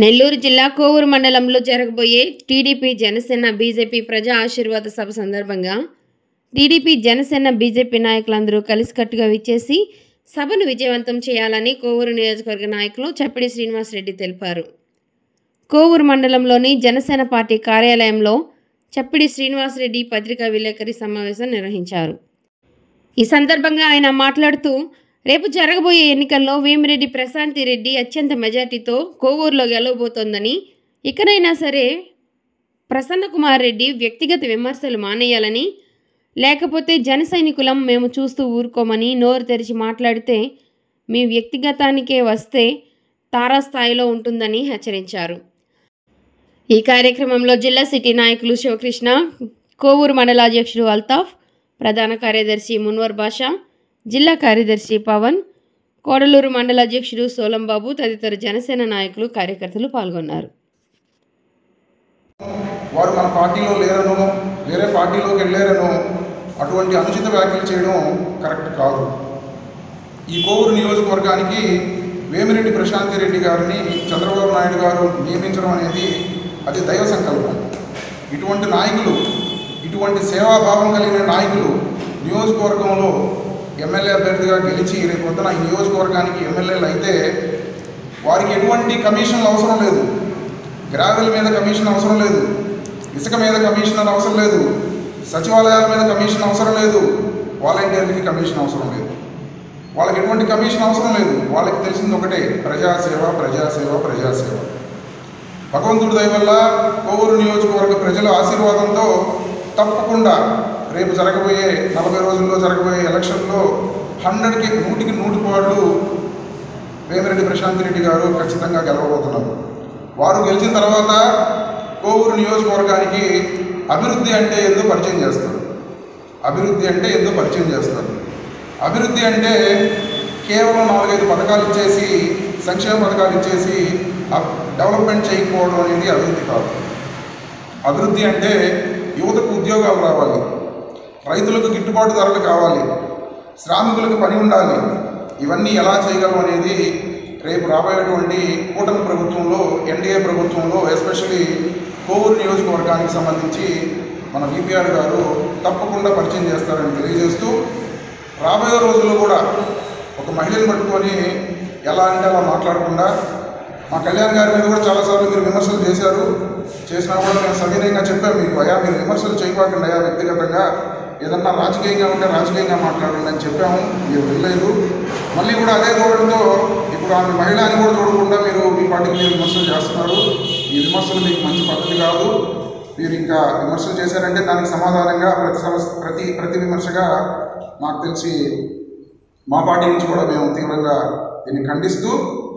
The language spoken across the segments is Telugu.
నెల్లూరు జిల్లా కోవూరు మండలంలో జరగబోయే టీడీపీ జనసేన బీజేపీ ప్రజా ఆశీర్వాద సభ సందర్భంగా టీడీపీ జనసేన బీజేపీ నాయకులందరూ కలిసికట్టుగా విచ్చేసి సభను విజయవంతం చేయాలని కోవూరు నియోజకవర్గ నాయకులు చప్పిడి శ్రీనివాసరెడ్డి తెలిపారు. కోవూరు మండలంలోని జనసేన పార్టీ కార్యాలయంలో చప్పిడి శ్రీనివాసరెడ్డి పత్రికా విలేకరి సమావేశం నిర్వహించారు. ఈ సందర్భంగా ఆయన మాట్లాడుతూ, రేపు జరగబోయే ఎన్నికల్లో వేమిరెడ్డి ప్రశాంతి రెడ్డి అత్యంత మెజార్టీతో కోవూరులో గెలవబోతోందని, ఇకనైనా సరే ప్రసన్న కుమార్ రెడ్డి వ్యక్తిగత విమర్శలు మానేయాలని, లేకపోతే జన సైనికులం మేము చూస్తూ ఊరుకోమని నోరు తెరిచి మాట్లాడితే మీ వ్యక్తిగతానికే వస్తే తారాస్థాయిలో ఉంటుందని హెచ్చరించారు. ఈ కార్యక్రమంలో జిల్లా సిటీ నాయకులు శివకృష్ణ, కోవూరు మండలాధ్యక్షుడు అల్తాఫ్, ప్రధాన కార్యదర్శి మున్వర్ బాషా, జిల్లా కార్యదర్శి పవన్, కోడలూరు మండల అధ్యక్షుడు సోలంబాబు తదితర జనసేన నాయకులు కార్యకర్తలు పాల్గొన్నారు. వారు మన పార్టీలో లేరను, వేరే పార్టీలోకి వెళ్ళారను అటువంటి అనుచిత వ్యాఖ్యలు చేయడం కరెక్ట్ కాదు. ఈ కోవూరు నియోజకవర్గానికి వేమిరెడ్డి ప్రశాంతి రెడ్డి గారిని చంద్రబాబు నాయుడు గారు నియమించడం అనేది అది దైవ సంకల్పం. ఇటువంటి నాయకులు, ఇటువంటి సేవాభావం కలిగిన నాయకులు నియోజకవర్గంలో ఎమ్మెల్యే అభ్యర్థిగా గెలిచి రేపు పొద్దున ఈ నియోజకవర్గానికి ఎమ్మెల్యేలు అయితే వారికి ఎటువంటి కమిషన్లు అవసరం లేదు. గ్రావెల్ మీద కమిషన్ అవసరం లేదు, ఇసుక మీద కమిషన్ అవసరం లేదు, సచివాలయాల మీద కమిషన్ అవసరం లేదు, వాలంటీర్లకి కమిషన్ అవసరం లేదు. వాళ్ళకి ఎటువంటి కమిషన్ అవసరం లేదు. వాళ్ళకి తెలిసింది ఒకటే, ప్రజాసేవ, ప్రజాసేవ, ప్రజాసేవ. భగవంతుడి దయ వల్ల కోవూరు నియోజకవర్గ ప్రజల ఆశీర్వాదంతో తప్పకుండా రేపు జరగబోయే 40 రోజుల్లో జరగబోయే ఎలక్షన్లో 100కి 100% వేమిరెడ్డి ప్రశాంతి రెడ్డి గారు ఖచ్చితంగా గెలవబోతున్నారు. వారు గెలిచిన తర్వాత కోవూరు నియోజకవర్గానికి అభివృద్ధి అంటే ఏందో పరిచయం చేస్తారు. అభివృద్ధి అంటే ఏందో పరిచయం చేస్తారు. అభివృద్ధి అంటే కేవలం 4-5 పథకాలు ఇచ్చేసి, సంక్షేమ పథకాలు ఇచ్చేసి డెవలప్మెంట్ చేయకపోవడం అనేది అభివృద్ధి కాదు. అభివృద్ధి అంటే యువతకు ఉద్యోగాలు రావాలి, రైతులకు గిట్టుబాటు ధరలు కావాలి, శ్రామికులకు పని ఉండాలి. ఇవన్నీ ఎలా చేయగలం అనేది రేపు రాబోయేటువంటి కూటమి ప్రభుత్వంలో, ఎన్డీఏ ప్రభుత్వంలో ఎస్పెషల్లీ కోవూరు నియోజకవర్గానికి సంబంధించి మన విపిఆర్ గారు తప్పకుండా పరిచయం చేస్తారని తెలియజేస్తూ, రాబోయే రోజుల్లో కూడా ఒక మహిళను పట్టుకొని ఎలా అంటే అలా మాట్లాడకుండా, మా కళ్యాణ్ గారి మీద కూడా చాలాసార్లు మీరు విమర్శలు చేసినా కూడా మేము సవినయంగా చెప్పాము మీకు, అయ్యా మీరు విమర్శలు చేయకుండా అయ్యా వ్యక్తిగతంగా ఏదన్నా రాజకీయంగా ఉంటే రాజకీయంగా మాట్లాడండి అని చెప్పాము. మీరు వెళ్ళలేదు. మళ్ళీ కూడా అదే ధోరణితో ఇప్పుడు ఆమె మహిళ అని కూడా చూడకుండా మీరు మీ పార్టీకి మీరు విమర్శలు చేస్తున్నారు. ఈ విమర్శలు మీకు మంచి పద్ధతి కాదు. మీరు ఇంకా విమర్శలు చేశారంటే దానికి సమాధానంగా ప్రతి విమర్శగా నాకు తెలిసి మా పార్టీ నుంచి కూడా మేము తీవ్రంగా దీన్ని ఖండిస్తూ,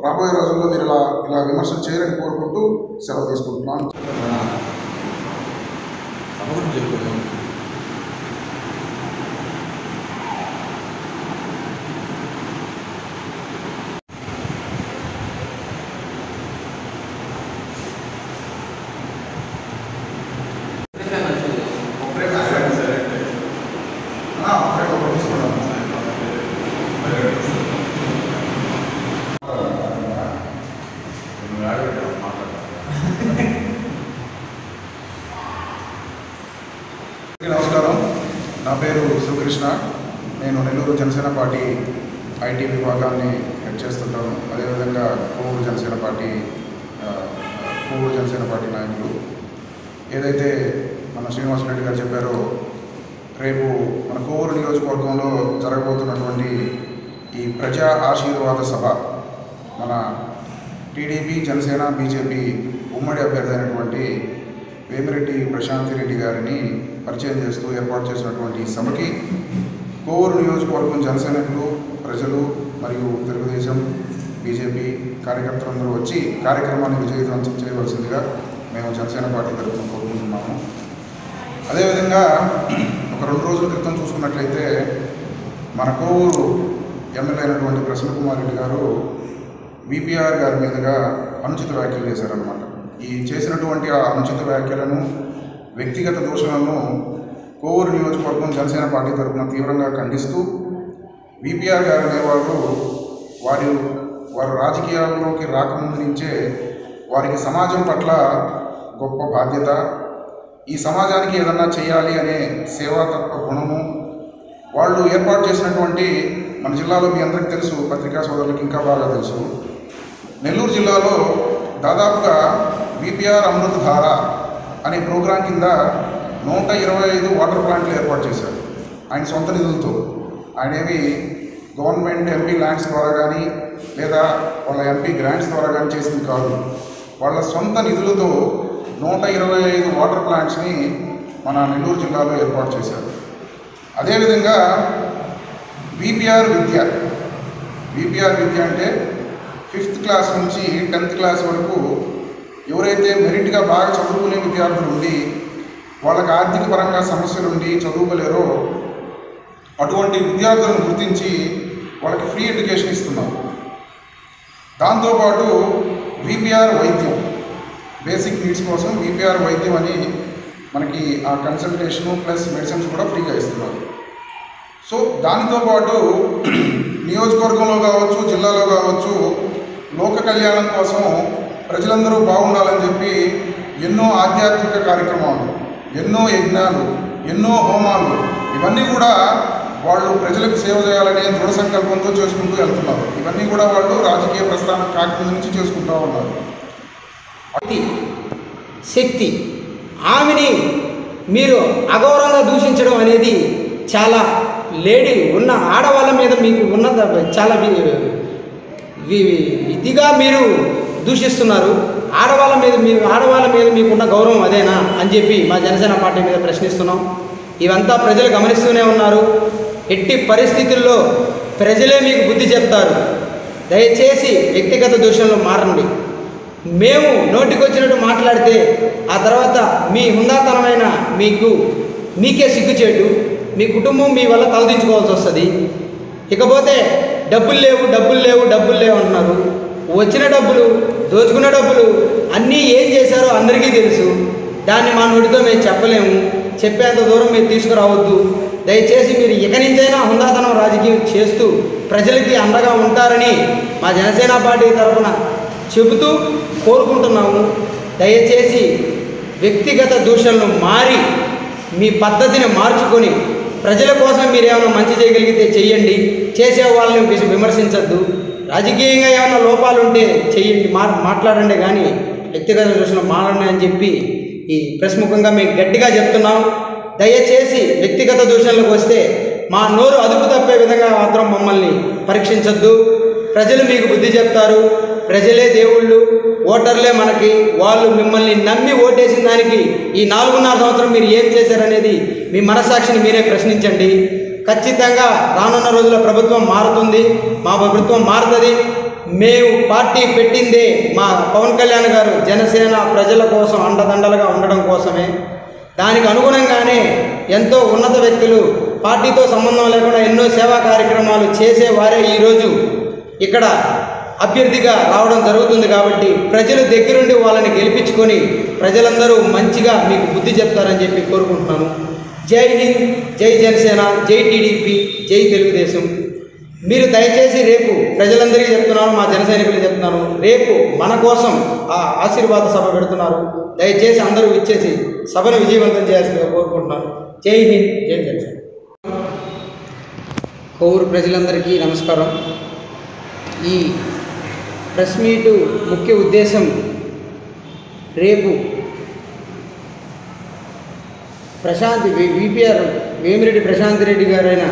రాబోయే రోజుల్లో మీరు ఇలా విమర్శలు చేయాలని కోరుకుంటూ సెలవు తీసుకుంటున్నాను. నమస్కారం, నా పేరు శివకృష్ణ. నేను నెల్లూరు జనసేన పార్టీ ఐటీ విభాగాన్ని హెడ్ చేస్తుంటాను. అదేవిధంగా కోవూరు జనసేన పార్టీ నాయకులు. ఏదైతే మన శ్రీనివాసరెడ్డి గారు చెప్పారో, రేపు మన కోవూరు నియోజకవర్గంలో జరగబోతున్నటువంటి ఈ ప్రజా ఆశీర్వాద సభ మన టీడీపీ, జనసేన, బీజేపీ ఉమ్మడి అభ్యర్థి అయినటువంటి వేమిరెడ్డి ప్రశాంతి రెడ్డి గారిని పరిచయం చేస్తూ ఏర్పాటు చేసినటువంటి ఈ సభకి కోవూరు నియోజకవర్గం జనసైనికులు, ప్రజలు మరియు తెలుగుదేశం, బీజేపీ కార్యకర్తలందరూ వచ్చి కార్యక్రమాన్ని విజయవంతం చేయవలసిందిగా మేము జనసేన పార్టీ తరఫున కోరుకుంటున్నాము. అదేవిధంగా ఒక 2 రోజుల క్రితం చూసుకున్నట్లయితే మన కోవూరు ఎమ్మెల్యే అయినటువంటి ప్రసన్న కుమార్ రెడ్డి గారు విపిఆర్ గారి మీదుగా అనుచిత వ్యాఖ్యలు చేశారన్నమాట. ఈ చేసినటువంటి ఆ అనుచిత వ్యాఖ్యలను, వ్యక్తిగత దూషణలను కోవూరు నియోజకవర్గం జనసేన పార్టీ తరఫున తీవ్రంగా ఖండిస్తూ, విపిఆర్ గారు అనేవారు వారు రాజకీయాల్లోకి రాకముందు నుంచే వారికి సమాజం పట్ల గొప్ప బాధ్యత, ఈ సమాజానికి ఏదన్నా చేయాలి అనే సేవాతత్వ గుణము, వాళ్ళు ఏర్పాటు చేసినటువంటి, మన జిల్లాలో మీ అందరికీ తెలుసు, పత్రికా సోదరులకు ఇంకా బాగా తెలుసు, నెల్లూరు జిల్లాలో దాదాపుగా విపిఆర్ అమృత్ ధార అనే ప్రోగ్రాం కింద 125 వాటర్ ప్లాంట్లు ఏర్పాటు చేశారు ఆయన సొంత నిధులతో. ఆయనేమి గవర్నమెంట్ ఎంపీ ల్యాండ్స్ ద్వారా కానీ లేదా వాళ్ళ ఎంపీ గ్రాంట్స్ ద్వారా కానీ చేసింది కాదు. వాళ్ళ సొంత నిధులతో 125 వాటర్ ప్లాంట్స్ని మన నెల్లూరు జిల్లాలో ఏర్పాటు చేశారు. అదేవిధంగా విపిఆర్ విద్య అంటే 5th క్లాస్ నుంచి 10th క్లాస్ వరకు ఎవరైతే మెరిట్గా బాగా చదువుకునే విద్యార్థులు ఉండి వాళ్ళకి ఆర్థిక పరంగా సమస్యలు ఉండి చదువుకోలేరో అటువంటి విద్యార్థులను గుర్తించి వాళ్ళకి ఫ్రీ ఎడ్యుకేషన్ ఇస్తున్నారు. దాంతోపాటు విపిఆర్ వైద్యం, బేసిక్ నీడ్స్ కోసం విపిఆర్ వైద్యం అని మనకి ఆ కన్సల్టేషను ప్లస్ మెడిసిన్స్ కూడా ఫ్రీగా ఇస్తున్నారు. సో దానితో పాటు నియోజకవర్గంలో కావచ్చు, జిల్లాలో కావచ్చు, లోక కళ్యాణం కోసం ప్రజలందరూ బాగుండాలని చెప్పి ఎన్నో ఆధ్యాత్మిక కార్యక్రమాలు, ఎన్నో యజ్ఞాలు, ఎన్నో హోమాలు, ఇవన్నీ కూడా వాళ్ళు ప్రజలకు సేవ చేయాలనే దృఢ సంకల్పంతో చేసుకుంటూ వెళ్తున్నారు. ఇవన్నీ కూడా వాళ్ళు రాజకీయ ప్రస్థానం కాకముందు నుంచి చేసుకుంటూ ఉన్నారు. శక్తి, ఆమెని మీరు అగౌరవంగా దూషించడం అనేది చాలా లేడీ ఉన్న ఆడవాళ్ళ మీద మీకు ఉన్నత చాలా ఇదిగా మీరు దూషిస్తున్నారు. ఆడవాళ్ళ మీద మీకున్న గౌరవం అదేనా అని చెప్పి మా జనసేన పార్టీ మీద ప్రశ్నిస్తున్నాం. ఇవంతా ప్రజలు గమనిస్తూనే ఉన్నారు. ఎట్టి పరిస్థితుల్లో ప్రజలే మీకు బుద్ధి చెప్తారు. దయచేసి వ్యక్తిగత దూషణలు మారండి. మేము నోటికొచ్చినట్టు మాట్లాడితే ఆ తర్వాత మీ హుందాతనమైన మీకే సిగ్గుచేటు, మీ కుటుంబం మీ వల్ల తలదించుకోవాల్సి వస్తుంది. ఇకపోతే డబ్బులు లేవు అంటున్నారు. వచ్చిన డబ్బులు, దోచుకున్న డబ్బులు అన్నీ ఏం చేశారో అందరికీ తెలుసు. దాన్ని మా నోటితో మేము చెప్పలేము. చెప్పేంత దూరం మీరు తీసుకురావద్దు. దయచేసి మీరు ఇక నుంచైనా హుందాతనం రాజకీయం చేస్తూ ప్రజలకి అండగా ఉంటారని మా జనసేన పార్టీ తరఫున చెబుతూ కోరుకుంటున్నాము. దయచేసి వ్యక్తిగత దూషణలు మారి మీ పద్ధతిని మార్చుకొని ప్రజల కోసం మీరు ఏమైనా మంచి చేయగలిగితే చెయ్యండి. చేసే వాళ్ళని విమర్శించద్దు. రాజకీయంగా ఏమైనా లోపాలు ఉంటే చెయ్యండి, మాట్లాడండి, కానీ వ్యక్తిగత దూషణలు మారండి అని చెప్పి ఈ ప్రెస్ ముఖంగా మీకు గట్టిగా చెప్తున్నాం. దయచేసి వ్యక్తిగత దూషణలకు వస్తే మా నోరు అదుపు తప్పే విధంగా మాత్రం మమ్మల్ని పరీక్షించద్దు. ప్రజలు మీకు బుద్ధి చెప్తారు. ప్రజలే దేవుళ్ళు, ఓటర్లే మనకి. వాళ్ళు మిమ్మల్ని నమ్మి ఓటేసిన దానికి ఈ 4.5 సంవత్సరం మీరు ఏం చేశారనేది మీ మనస్సాక్షిని మీరే ప్రశ్నించండి. ఖచ్చితంగా రానున్న రోజుల ప్రభుత్వం మారుతుంది. మా ప్రభుత్వం మారుతుంది. మేము పార్టీ పెట్టిందే మా పవన్ కళ్యాణ్ గారు జనసేన ప్రజల కోసం అండదండలుగా ఉండడం కోసమే. దానికి అనుగుణంగానే ఎంతో ఉన్నత వ్యక్తులు పార్టీతో సంబంధం లేకుండా ఎన్నో సేవా కార్యక్రమాలు చేసేవారే ఈరోజు ఇక్కడ అభ్యర్థిగా రావడం జరుగుతుంది. కాబట్టి ప్రజలు దగ్గరుండి వాళ్ళని గెలిపించుకొని ప్రజలందరూ మంచిగా మీకు బుద్ధి చెప్తారని చెప్పి కోరుకుంటున్నాను. జై హింద్, జై జనసేన, జై టీడీపీ, జై తెలుగుదేశం. మీరు దయచేసి రేపు ప్రజలందరికీ చెప్తున్నాను, మా జన సైనికులు చెప్తున్నాను, రేపు మన కోసం ఆ ఆశీర్వాద సభ పెడుతున్నారు. దయచేసి అందరూ ఇచ్చేసి సభను విజయవంతం చేయాల్సిందిగా కోరుకుంటున్నాను. జై హింద్, జై జనసేన. కోవూరు ప్రజలందరికీ నమస్కారం. ఈ ప్రెస్ మీటు ముఖ్య ఉద్దేశం రేపు విపిఆర్ వేమిరెడ్డి ప్రశాంత్ రెడ్డి గారైన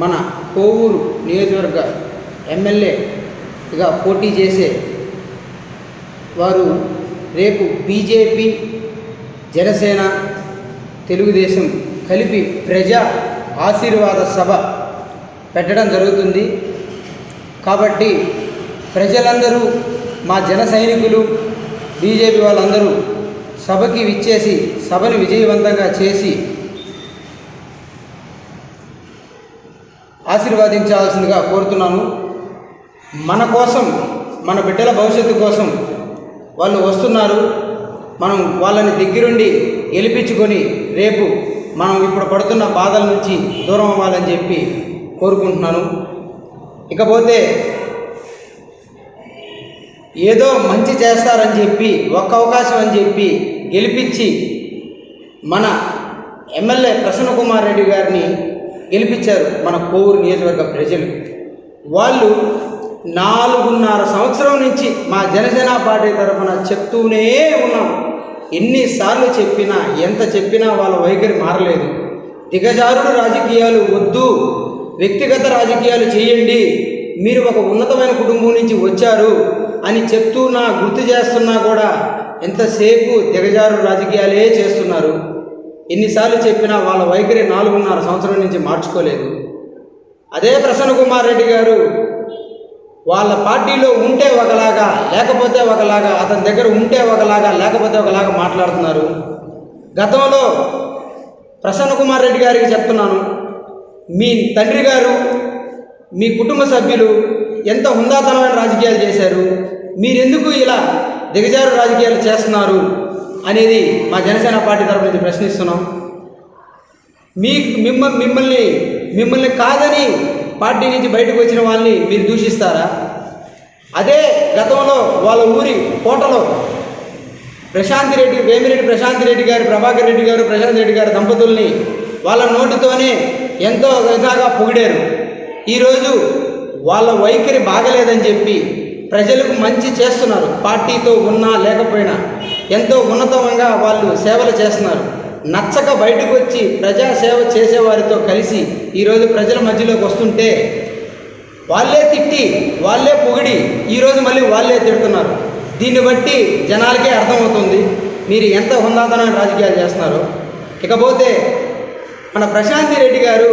మన కోవూరు నియోజకవర్గ ఎమ్మెల్యేగా పోటీ చేసే వారు రేపు బీజేపీ, జనసేన, తెలుగుదేశం కలిపి ప్రజా ఆశీర్వాద సభ పెట్టడం జరుగుతుంది. కాబట్టి ప్రజలందరూ, మా జన సైనికులు, బీజేపీ వాళ్ళందరూ సభకి విచ్చేసి సభను విజయవంతంగా చేసి ఆశీర్వదించాల్సిందిగా కోరుతున్నాను. మన కోసం, మన బిడ్డల భవిష్యత్తు కోసం వాళ్ళు వస్తున్నారు. మనం వాళ్ళని దగ్గరుండి గెలిపించుకొని రేపు మనం ఇప్పుడు పడుతున్న బాధల నుంచి దూరం అవ్వాలని చెప్పి కోరుకుంటున్నాను. ఇకపోతే ఏదో మంచి చేస్తారని చెప్పి ఒక్క అవకాశం అని చెప్పి గెలిపించి మన ఎమ్మెల్యే ప్రసన్న కుమార్ రెడ్డి గారిని గెలిపించారు మన కోవూరు నియోజకవర్గ ప్రజలు. వాళ్ళు 4.5 సంవత్సరం నుంచి మా జనసేన పార్టీ తరఫున చెప్తూనే ఉన్నాం. ఎన్నిసార్లు చెప్పినా ఎంత చెప్పినా వాళ్ళ వైఖరి మారలేదు. దిగజారుడు రాజకీయాలు వద్దు, వ్యక్తిగత రాజకీయాలు చేయండి, మీరు ఒక ఉన్నతమైన కుటుంబం నుంచి వచ్చారు అని చెప్తున్నా గుర్తు చేస్తున్నా కూడా ఎంతసేపు దిగజారుడు రాజకీయాలే చేస్తున్నారు. ఎన్నిసార్లు చెప్పినా వాళ్ళ వైఖరి 4.5 సంవత్సరం నుంచి మార్చుకోలేదు. అదే ప్రసన్న కుమార్ రెడ్డి గారు వాళ్ళ పార్టీలో ఉంటే ఒకలాగా లేకపోతే ఒకలాగా, అతని దగ్గర ఉంటే ఒకలాగా లేకపోతే ఒకలాగా మాట్లాడుతున్నారు. గతంలో ప్రసన్న కుమార్ రెడ్డి గారికి చెప్తున్నాను, మీ తండ్రి గారు మీ కుటుంబ సభ్యులు ఎంత హుందాతనమైన రాజకీయాలు చేశారు, మీరెందుకు ఇలా దిగజారు రాజకీయాలు చేస్తున్నారు అనేది మా జనసేన పార్టీ తరఫు నుంచి ప్రశ్నిస్తున్నాం. మిమ్మల్ని కాదని పార్టీ నుంచి బయటకు వచ్చిన వాళ్ళని మీరు దూషిస్తారా? అదే గతంలో వాళ్ళ ఊరి కోటలో వేమిరెడ్డి ప్రశాంత్ రెడ్డి గారు, ప్రభాకర్ రెడ్డి గారు, ప్రశాంత్ రెడ్డి గారు దంపతుల్ని వాళ్ళ నోటితోనే ఎంతో విధాగా పొగిడారు. ఈరోజు వాళ్ళ వైఖరి బాగలేదని చెప్పి ప్రజలకు మంచి చేస్తున్నారు. పార్టీతో ఉన్నా లేకపోయినా ఎంతో ఉన్నతంగా వాళ్ళు సేవలు చేస్తున్నారు. నచ్చక బయటకు వచ్చి ప్రజాసేవ చేసేవారితో కలిసి ఈరోజు ప్రజల మధ్యలోకి వస్తుంటే వాళ్ళే తిట్టి వాళ్ళే పొగిడి ఈరోజు మళ్ళీ వాళ్ళే తిడుతున్నారు. దీన్ని బట్టి జనాలకే అర్థమవుతుంది మీరు ఎంత హుందాతనమైన రాజకీయాలు చేస్తున్నారో. ఇకపోతే మన ప్రశాంత్ రెడ్డి గారు